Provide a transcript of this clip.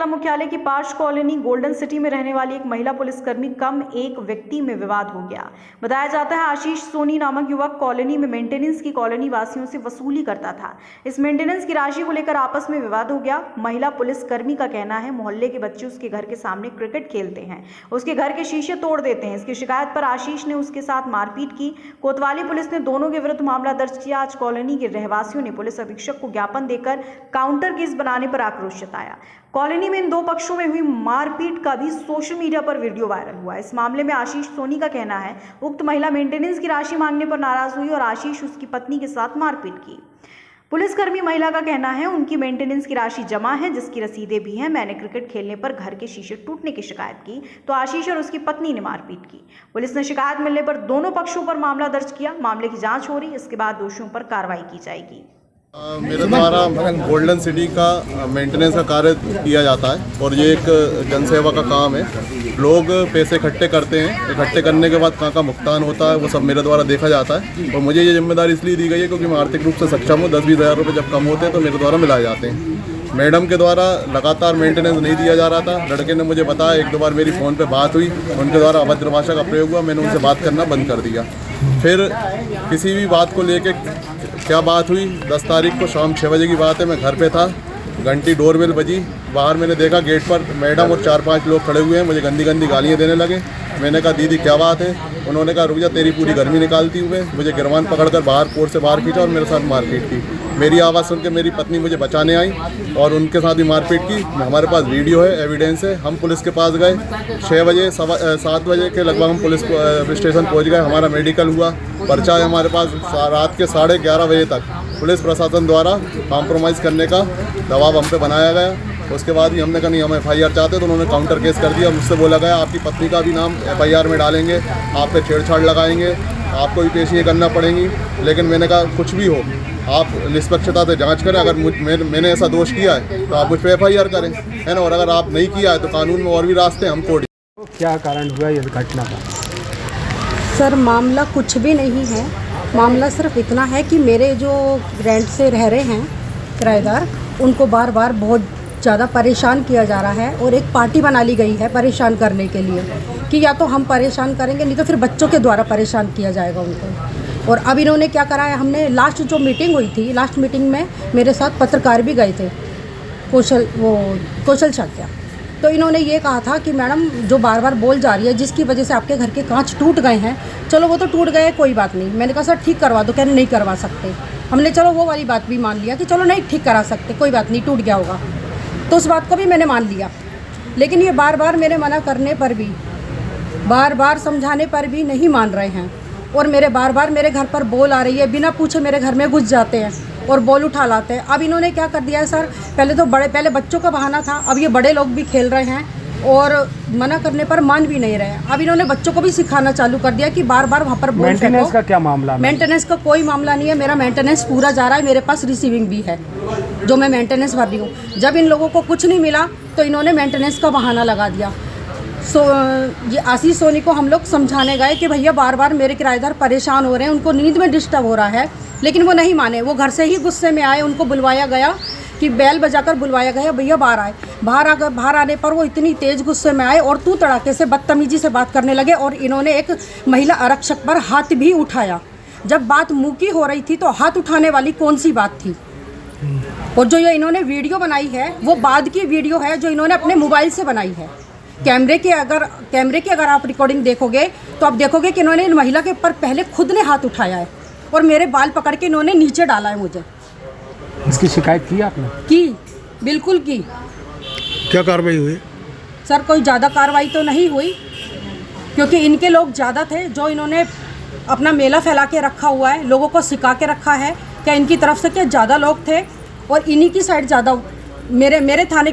जिला मुख्यालय की पार्श कॉलोनी गोल्डन सिटी में रहने वाली एक महिला पुलिसकर्मी कम एक व्यक्ति में विवाद हो गया। बताया जाता है आशीष सोनी नामक युवक कॉलोनी में मेंटेनेंस की कॉलोनी वासियों से वसूली करता था। इस मेंटेनेंस की राशि को लेकर आपस में विवाद हो गया। महिला पुलिसकर्मी का कहना है मोहल्ले के बच्चे उसके घर के सामने क्रिकेट खेलते हैं, उसके घर के शीशे तोड़ देते हैं। इसकी शिकायत पर आशीष ने उसके साथ मारपीट की। कोतवाली पुलिस ने दोनों के विरुद्ध मामला दर्ज किया। आज कॉलोनी के रहवासियों ने पुलिस अधीक्षक को ज्ञापन देकर काउंटर केस बनाने पर आक्रोश जताया। कॉलोनी में इन दो पक्षों में हुई मारपीट का भी सोशल मीडिया पर वीडियो वायरल हुआ। इस मामले में आशीष सोनी का कहना है उक्त महिला मेंटेनेंस की राशि मांगने पर नाराज हुई और आशीष उसकी पत्नी के साथ मारपीट की। पुलिसकर्मी महिला का कहना है उनकी मेंटेनेंस की राशि जमा है, जिसकी रसीदें भी हैं। मैंने क्रिकेट खेलने पर घर के शीशे टूटने की शिकायत की तो आशीष और उसकी पत्नी ने मारपीट की। पुलिस ने शिकायत मिलने पर दोनों पक्षों पर मामला दर्ज किया। मामले की जांच हो रही, इसके बाद दोषियों पर कार्रवाई की जाएगी। मेरे द्वारा गोल्डन सिटी का मेंटेनेंस का कार्य किया जाता है और ये एक जनसेवा का काम है। लोग पैसे इकट्ठे करते हैं, इकट्ठे करने के बाद कहाँ भुगतान होता है वो सब मेरे द्वारा देखा जाता है और मुझे ये जिम्मेदारी इसलिए दी गई है क्योंकि मैं आर्थिक रूप से सक्षम हूँ। 10-20 हज़ार रुपये जब कम होते हैं तो मेरे द्वारा मिलाए जाते हैं। मैडम के द्वारा लगातार मेंटेनेंस नहीं दिया जा रहा था। लड़के ने मुझे बताया, एक दो बार मेरी फ़ोन पे बात हुई, उनके द्वारा अभद्र भाषा का प्रयोग हुआ, मैंने उनसे बात करना बंद कर दिया। फिर किसी भी बात को लेके क्या बात हुई, 10 तारीख को शाम 6 बजे की बात है। मैं घर पे था, घंटी डोरबेल बजी, बाहर मैंने देखा गेट पर मैडम और 4-5 लोग खड़े हुए हैं, मुझे गंदी गंदी गालियाँ देने लगे। मैंने कहा दीदी क्या बात है? उन्होंने कहा रुक जा, तेरी पूरी गर्मी निकालती हुए मुझे गिरवान पकड़कर बाहर कोर्ट से बाहर खींचा और मेरे साथ मारपीट की। मेरी आवाज़ सुन के मेरी पत्नी मुझे बचाने आई और उनके साथ ही मारपीट की। हमारे पास वीडियो है, एविडेंस है। हम पुलिस के पास गए 6 बजे 7 बजे के लगभग हम पुलिस स्टेशन पहुंच गए। हमारा मेडिकल हुआ, पर्चा है हमारे पास। रात के 11:30 बजे तक पुलिस प्रशासन द्वारा कॉम्प्रोमाइज़ करने का दबाव हम पे बनाया गया। उसके बाद भी हमने कहा नहीं, हम FIR चाहते तो उन्होंने काउंटर केस कर दिया। मुझसे बोला गया आपकी पत्नी का भी नाम FIR में डालेंगे, आप पे छेड़छाड़ लगाएंगे, आपको भी पेशियाँ करना पड़ेंगी। लेकिन मैंने कहा कुछ भी हो, आप निष्पक्षता से जांच करें। अगर मैंने ऐसा दोष किया है तो आप मुझ पर FIR करें, है ना। और अगर आप नहीं किया है तो कानून में और भी रास्ते हम कोड। क्या कारण हुआ इस घटना का? सर मामला कुछ भी नहीं है। मामला सिर्फ इतना है कि मेरे जो रेंट से रह रहे हैं किराएदार, उनको बार बार बहुत ज़्यादा परेशान किया जा रहा है और एक पार्टी बना ली गई है परेशान करने के लिए कि या तो हम परेशान करेंगे, नहीं तो फिर बच्चों के द्वारा परेशान किया जाएगा उनको। और अब इन्होंने क्या करा है, हमने लास्ट जो मीटिंग हुई थी, लास्ट मीटिंग में मेरे साथ पत्रकार भी गए थे, कौशल शाक्या। तो इन्होंने ये कहा था कि मैडम जो बार बार बोल जा रही है जिसकी वजह से आपके घर के कांच टूट गए हैं, चलो वो तो टूट गए, कोई बात नहीं। मैंने कहा सर ठीक करवा दो, कहने नहीं करवा सकते। हमने चलो वो वाली बात भी मान लिया कि चलो नहीं ठीक करा सकते, कोई बात नहीं, टूट गया होगा, तो उस बात को भी मैंने मान लिया। लेकिन ये बार बार मेरे मना करने पर भी, बार बार समझाने पर भी नहीं मान रहे हैं और मेरे बार बार मेरे घर पर बोल आ रही है, बिना पूछे मेरे घर में घुस जाते हैं और बॉल उठा लाते हैं। अब इन्होंने क्या कर दिया है सर, पहले बच्चों का बहाना था, अब ये बड़े लोग भी खेल रहे हैं और मना करने पर मान भी नहीं रहे हैं। अब इन्होंने बच्चों को भी सिखाना चालू कर दिया कि बार बार वहाँ पर बोल। मेंटेनेंस का क्या मामला? मेंटेनेंस का कोई मामला नहीं है, मेरा मेंटेनेंस पूरा जा रहा है, मेरे पास रिसीविंग भी है जो मैं मेंटेनेंस भर रही हूँ। जब इन लोगों को कुछ नहीं मिला तो इन्होंने मेंटेनेंस का बहाना लगा दिया। ये आशीष सोनी को हम लोग समझाने गए कि भैया बार बार मेरे किराएदार परेशान हो रहे हैं, उनको नींद में डिस्टर्ब हो रहा है, लेकिन वो नहीं माने। वो घर से ही गुस्से में आए, उनको बुलवाया गया कि बैल बजाकर बुलवाया गया, भैया बाहर आए। बाहर आने पर वो इतनी तेज़ गुस्से में आए और तू तड़ाके से बदतमीजी से बात करने लगे और इन्होंने एक महिला आरक्षक पर हाथ भी उठाया। जब बात मुँह की हो रही थी तो हाथ उठाने वाली कौन सी बात थी? और जो ये इन्होंने वीडियो बनाई है वो बाद की वीडियो है जो इन्होंने अपने मोबाइल से बनाई है। कैमरे की अगर आप रिकॉर्डिंग देखोगे तो आप देखोगे कि इन्होंने इन महिला के ऊपर पहले खुद ने हाथ उठाया है और मेरे बाल पकड़ के इन्होंने नीचे डाला है मुझे। इसकी शिकायत की आपने? की, बिल्कुल की। क्या कार्रवाई हुई? सर कोई ज़्यादा कार्रवाई तो नहीं हुई क्योंकि इनके लोग ज़्यादा थे, जो इन्होंने अपना मेला फैला के रखा हुआ है, लोगों को सिखा के रखा है। क्या इनकी तरफ से क्या ज़्यादा लोग थे और इन्हीं की साइड ज़्यादा मेरे थाने के